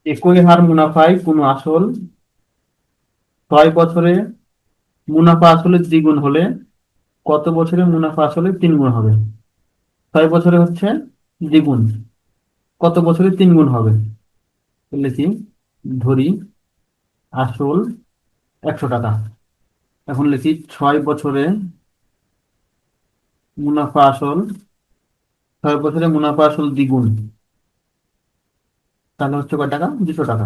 একই হার মুনাফায় কোনো আসল 6 বছরে মুনাফা আসলের দ্বিগুণ হলে কত বছরে মুনাফা আসলে 3 গুণ হবে? 6 বছরে হচ্ছে দ্বিগুণ, কত বছরে 3 গুণ হবে? তাহলে কি, ধরি আসল 100 টাকা। এখন লিখি 6 বছরে মুনাফা আসল, 6 বছরে মুনাফা আসল দ্বিগুণ, তাহলে হচ্ছে কয় টাকা? 200 টাকা।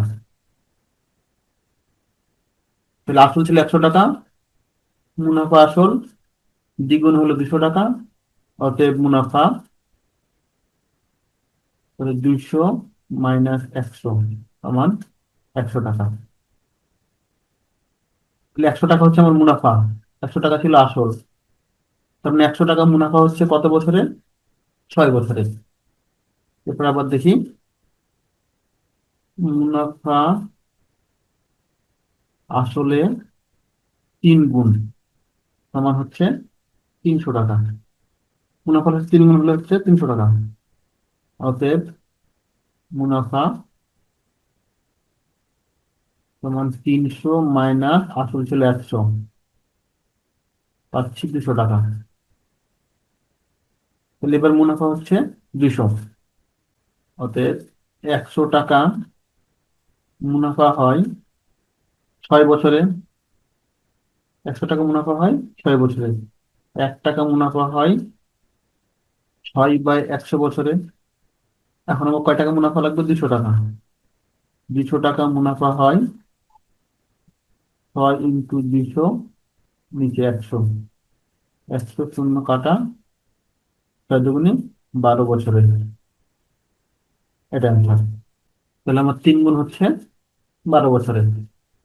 তাহলে আসল ছিল 100 টাকা, মুনাফা আসল দ্বিগুণ হলো 200 টাকা। অতএব মুনাফা 200 - 100 সমান 100 টাকা। তাহলে 100 টাকা হচ্ছে আমার মুনাফা, 100 টাকা ছিল আসল। তার মানে 100 টাকা মুনাফা হচ্ছে কত বছরে? 6 বছরে। এরপর আবার দেখি, মুনাফা আসলে 3 গুণ সমান হচ্ছে 300 টাকা। মুনাফা হচ্ছে 3 গুণ হলে হচ্ছে 300 টাকা। অতএব মুনাফা সমান 300 - আসল ছিল 100, পাচ্ছি 200 টাকা। তাহলে এবার মুনাফা হচ্ছে 200। অতএব 100 টাকা মুনাফা হয় 6 বছরে, 100 টাকা মুনাফা হয় 6 বছরে। 1 টাকা মুনাফা হয় 6/100 বছরে। এখন আমার কয় টাকা মুনাফা লাগবে? 200 টাকা। 200 টাকা মুনাফা হয় 6 × 200, নিচে 100, 100 শূন্য কাটা, 6 × 2 = 12 বছরে। এটা অ্যান্সার। তাহলে আমার 3 গুণ হচ্ছে 12 বছরে।